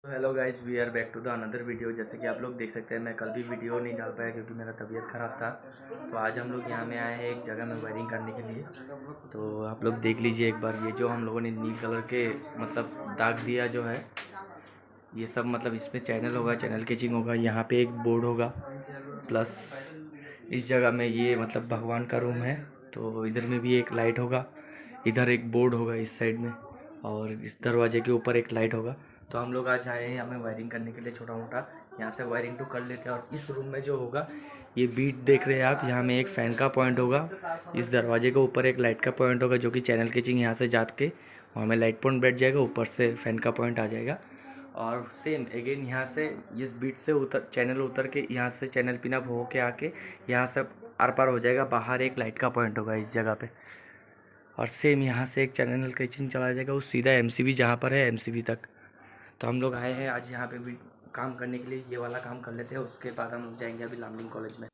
Hello guys, we are back to the another video. जैसे कि आप लोग देख सकते हैं, मैं कल भी वीडियो नहीं डाल पाया क्योंकि मेरा तबीयत ख़राब था। तो आज हम लोग यहाँ में आए हैं एक जगह में वायरिंग करने के लिए। तो आप लोग देख लीजिए एक बार, ये जो हम लोगों ने नील कलर के मतलब दाग दिया जो है, ये सब मतलब इसमें चैनल होगा, चैनल केचिंग होगा। यहाँ पे एक बोर्ड होगा, प्लस इस जगह में ये मतलब भगवान का रूम है। तो इधर में भी एक लाइट होगा, इधर एक बोर्ड होगा इस साइड में, और इस दरवाजे के ऊपर एक लाइट होगा। तो हम लोग आज आए हैं यहाँ में वायरिंग करने के लिए, छोटा मोटा यहाँ से वायरिंग तो कर लेते हैं। और इस रूम में जो होगा, ये बीट देख रहे हैं आप, यहाँ में एक फ़ैन का पॉइंट होगा, इस दरवाजे के ऊपर एक लाइट का पॉइंट होगा जो कि चैनल केचिंग यहाँ से जाके वहाँ में लाइट पॉइंट बैठ जाएगा, ऊपर से फ़ैन का पॉइंट आ जाएगा। और सेम अगेन यहाँ से इस बीट से चैनल उतर के यहाँ से चैनल पिनअप हो के आके यहाँ से आर पार हो जाएगा, बाहर एक लाइट का पॉइंट होगा इस जगह पे। और सेम यहाँ से एक चैनल केचिंग चला जाएगा उस सीधा एमसीबी जहाँ पर है, एमसीबी तक। तो हम लोग आए हैं आज यहाँ पे भी काम करने के लिए, ये वाला काम कर लेते हैं, उसके बाद हम लोग जाएंगे अभी लामडिंग कॉलेज में।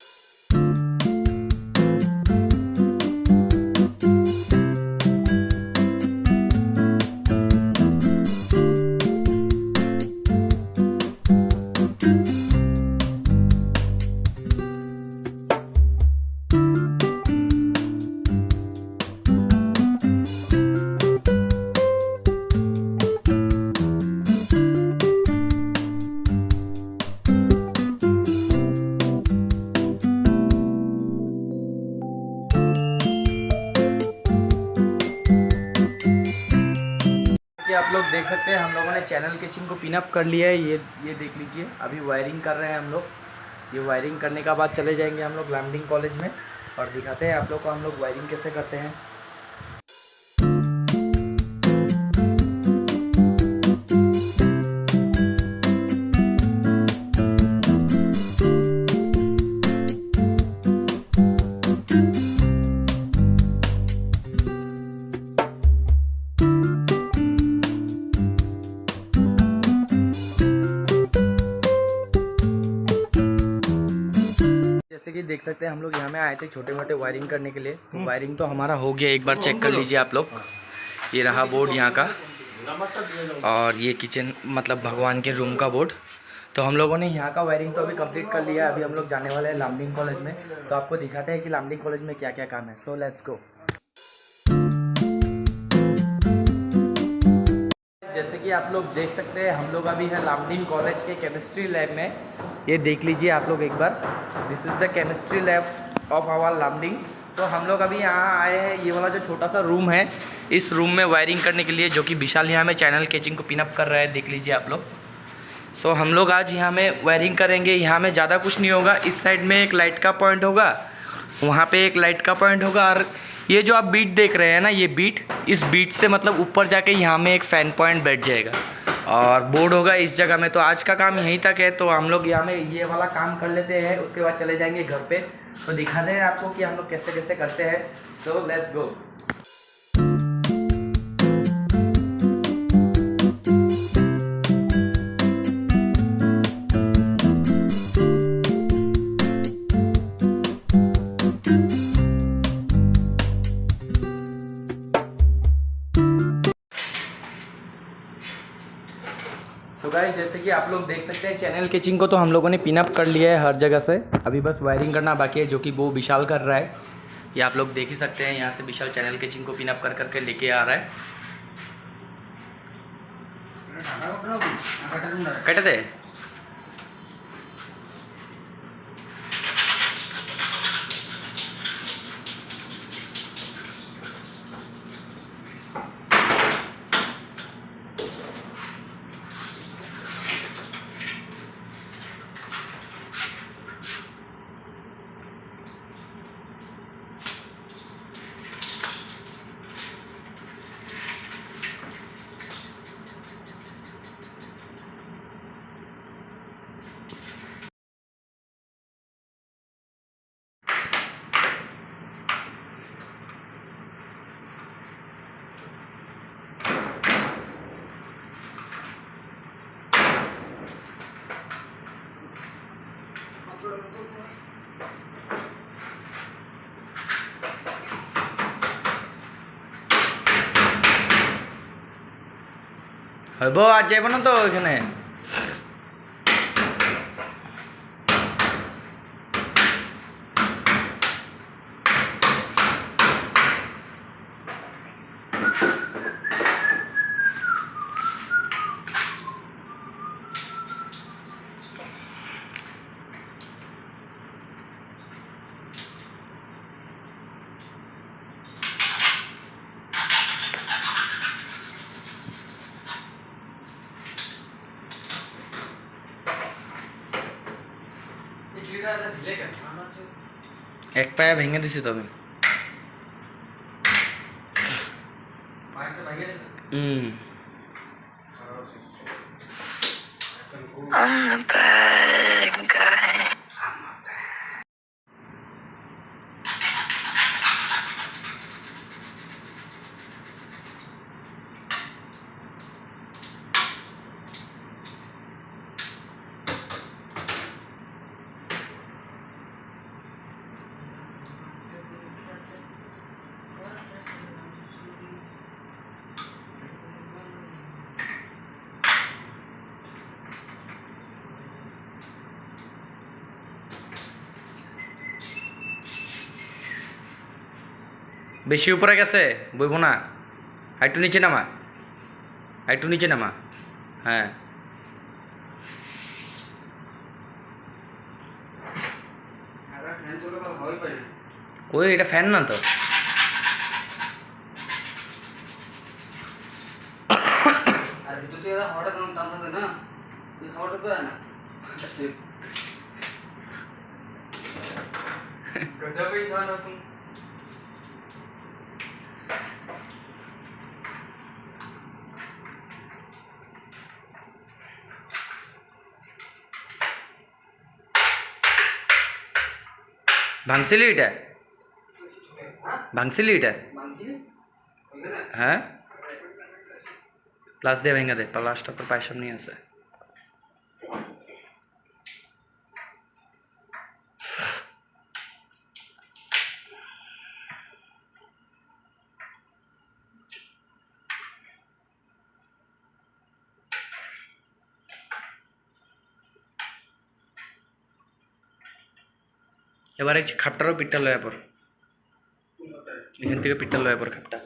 आप लोग देख सकते हैं हम लोगों ने चैनल केचिंग को पिन अप कर लिया है। ये देख लीजिए, अभी वायरिंग कर रहे हैं हम लोग। ये वायरिंग करने का बाद चले जाएंगे हम लोग लामडिंग कॉलेज में और दिखाते हैं आप लोग को हम लोग वायरिंग कैसे करते हैं। जैसे कि देख सकते हैं हम लोग यहाँ में आए थे छोटे मोटे वायरिंग करने के लिए। तो वायरिंग तो हमारा हो गया, एक बार चेक कर लीजिए आप लोग। ये रहा बोर्ड यहाँ का, और ये किचन मतलब भगवान के रूम का बोर्ड। तो हम लोगों ने यहाँ का वायरिंग तो अभी कंप्लीट कर लिया। अभी हम लोग जाने वाले हैं लामडिंग कॉलेज में, तो आपको दिखाते हैं कि लामडिंग कॉलेज में क्या क्या काम है। So let's go. जैसे कि आप लोग देख सकते हैं हम लोग अभी है लामडिंग कॉलेज के केमिस्ट्री लैब में। ये देख लीजिए आप लोग एक बार, this is the chemistry lab of our Lumding. तो हम लोग अभी यहाँ आए हैं, ये वाला जो छोटा सा रूम है, इस रूम में वायरिंग करने के लिए, जो कि विशाल यहाँ में चैनल केचिंग को पिनअप कर रहा है, देख लीजिए आप लोग। सो हम लोग आज यहाँ में वायरिंग करेंगे। यहाँ में ज़्यादा कुछ नहीं होगा, इस साइड में एक लाइट का पॉइंट होगा, वहाँ पे एक लाइट का पॉइंट होगा, और ये जो आप बीट देख रहे हैं ना, ये बीट, इस बीट से मतलब ऊपर जाके यहाँ में एक फ़ैन पॉइंट बैठ जाएगा और बोर्ड होगा इस जगह में। तो आज का काम यहीं तक है। तो हम लोग यहाँ में ये वाला काम कर लेते हैं, उसके बाद चले जाएंगे घर पे। तो दिखाते हैं आपको कि हम लोग कैसे कैसे करते हैं। So let's go. तो गाइस, जैसे कि आप लोग देख सकते हैं चैनल केचिंग को तो हम लोगों ने पिन अप कर लिया है हर जगह से। अभी बस वायरिंग करना बाकी है, जो कि वो विशाल कर रहा है। ये आप लोग देख ही सकते हैं, यहाँ से विशाल चैनल केचिंग को पिन अप कर करके लेके आ रहा है। कटे थे হইব, আর যাইব না তো এখানে। এক পায়ে ভেঙে দিছি তো আমি। I'm the bad guy. বেশি উপরে গেছে বইব না, একটু নিচে নামা, একটু নিচে নামা। হ্যাঁ কই, এটা ফ্যান না তো। ভাঙছিলি এটা, ভাঙছিলি এটা? হ্যাঁ প্লাস দিয়ে ভেঙে দে, প্লাসটা তোর পায়ের সামনেই আছে। এবারে খাপটারও পিঠটা লয়া পর, এখান থেকে পিঠটা লয়া পর খাপটা।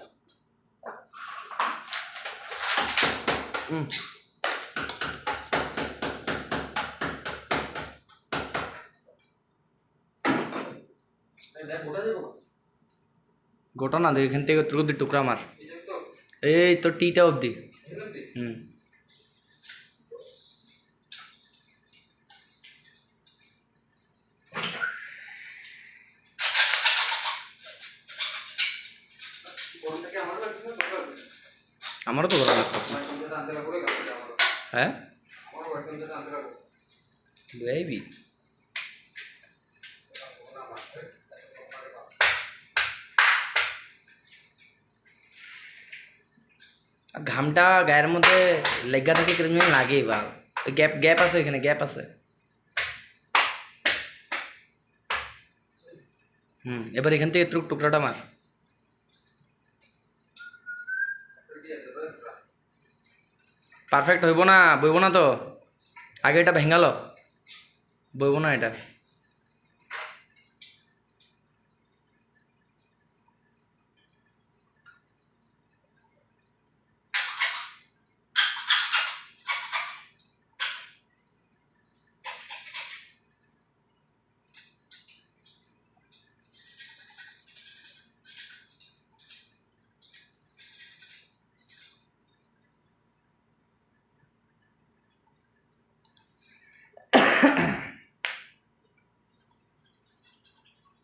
গোটা না দে, এখান থেকে তোর টুকরা মার, এই তো টিটা অবধি। আমারও তো ঘোরা লাগতেছে। হ্যাঁ বেবি ঘামটা গায়ের মধ্যে লেগা থাকে, কিরকম লাগে বা গ্যাপ গ্যাপ আছে, এখানে গ্যাপ আছে। এবার এখান থেকে টুকরাটা মার। পারফেক্ট হইব না, বইব না তো, আগে এটা ভেঙালো, বইব না এটা।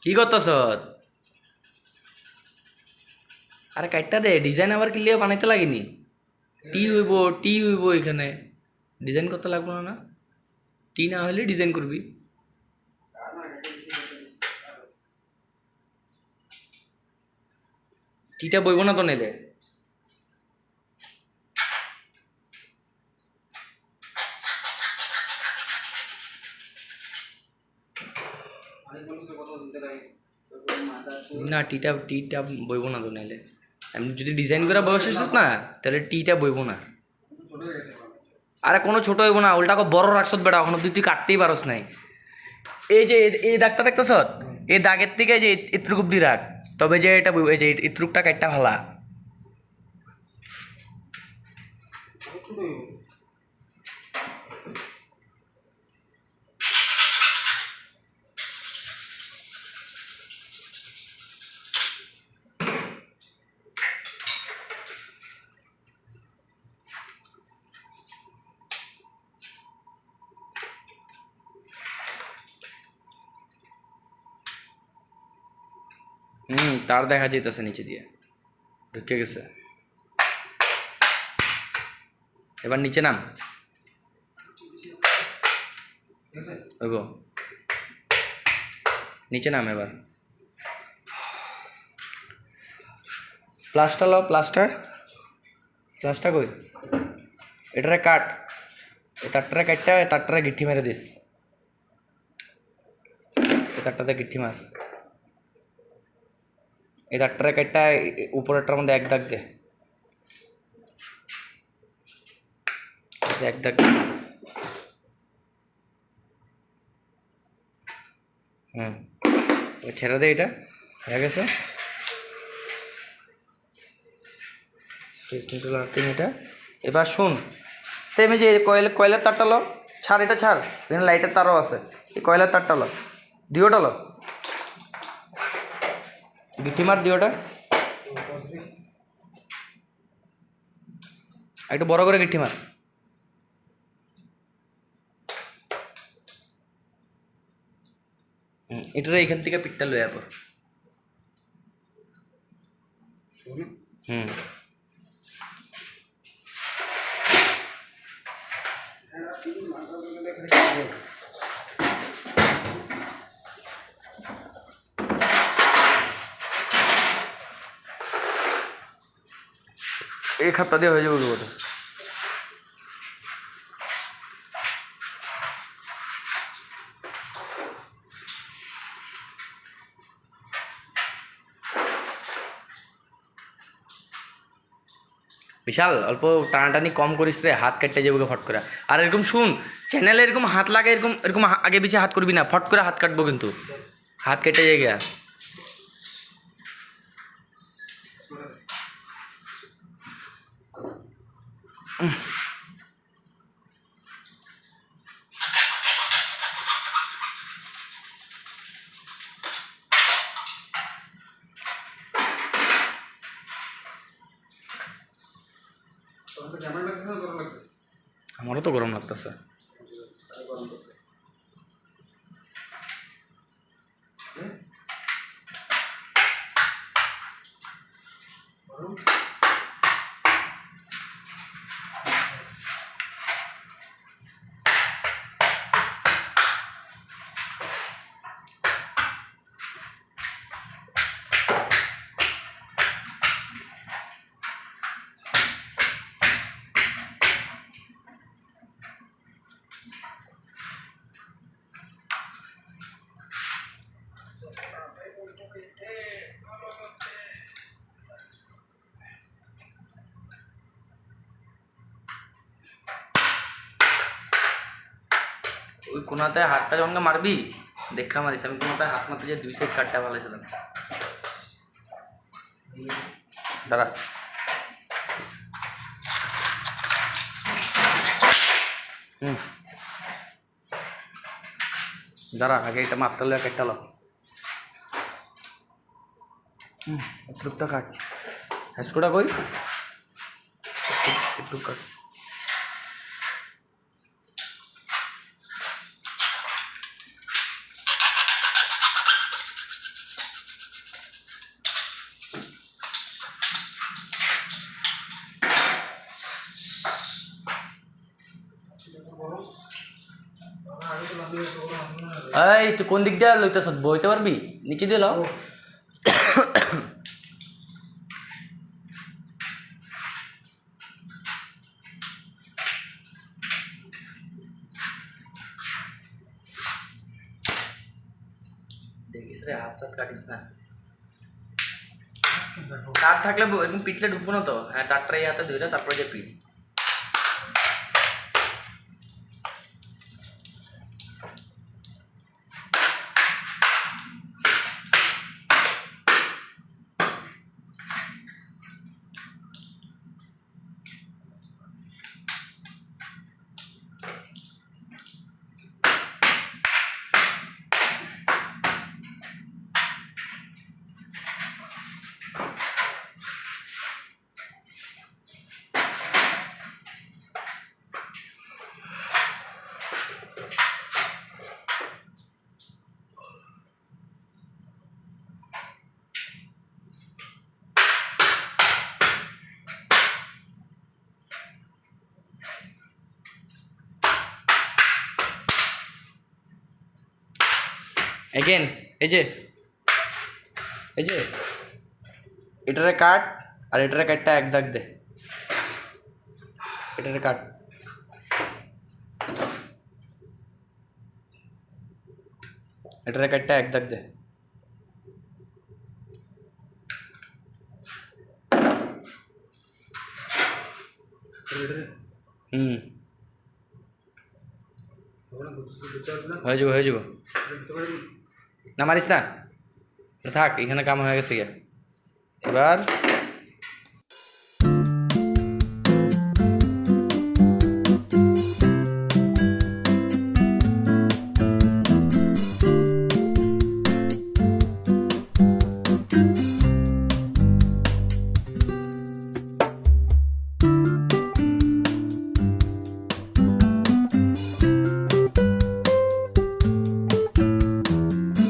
কি করতেছ? আরে কাটটা দে, ডিজাইন আবার ক্লিয়ার বানাইতে লাগেনি। টি হইব, টি হইব, এখানে ডিজাইন করতে লাগবো না। না টি না হলে ডিজাইন করবি। টিটা বইব না তো নেলে। না টিটা টিটা বইব না তো নাইলে, আমি যদি ডিজাইন করে বসিস না তাহলে টিটা বইব না। আরে কোনো ছোট হইব না, উল্টাকে বড় রাখছত বেটা, ওখানে তুই কাটতেই পারস নাই। এই যে এই দাগটা দেখতেছ, এই দাগের থেকে যে ইত্রুক অব্দি রাখ, তবে যে এটা এই যে ইত্রুকটা কাটটা ভালা। তার দেখা যাইতেছে নিচে দিয়ে ঢুকে গেছে। এবার নিচে নাম ওগো, নিচে নাম এবার। প্লাস্টার লো, প্লাস্টার প্লাস্টার কই, এটারে কাট, এ তারটারে কাটটা এ তারটারে গিঠি মেরে দিস, এ তারটাতে গিঠি মার, এই তারটারে কাটটা উপরেরটার মধ্যে এক দাগ দে, এক দাগ। ছেড়ে দে, এটা হয়ে গেছে। এটা এবার শুন, সেম এই যে কয়লার তারটা লো, ছাড় এটা ছাড়, এখানে লাইটের তারও আছে, এই কয়লার তারটা লো, দিওটা লো, গিঠি মার দিওটা, একটু বড় করে গিঠি মার। এটার এখান থেকে পিঠটা লয়ে যাবো। এই খাপটা দিয়ে হয়ে যাবে বোধ। বিশাল অল্প টানাটানি কম করিস রে, হাত কেটে যাবো ফট করে। আর এরকম শুন, চ্যানেলে এরকম হাত লাগে, এরকম এরকম আগে পিছিয়ে হাত করবি না, ফট করে হাত কাটবো কিন্তু, হাত কেটে যায় গিয়া। আমারও তো গরম লাগতেছে। ওই কোনাতে হাতটা যখন মারবি দেখা মারিস, আমি কোনাতে হাত মারতে যে 2 সাইড কাটটা ভালোছিলাম। দাঁড়া, দাঁড়া, আগে এটা মাপটা লো, একটা লো, একটুটা কাট, হ্যাসকোটা কই, একটু কাট। এই তুই কোন দিক দিয়ে লইতেছ, বইতে পারবি, নিচে দিয়ে লাও। দেখিস রে, হাত সাত কাটিস না, তার থাকলে এরকম পিটলে ঢুকবো না তো। হ্যাঁ, তারটা এই হাতে ধরে তারপরে যে পিট। এগেন এই যে এটারে কাট আর এটারে কাটটা এক দাগ দে, এটারে কাট, এটারে কাটটা এক দাগ দে। হয়ে যাব না, মারিস না, থাক, এখানে কাম হয়ে গেছে গিয়া। এবার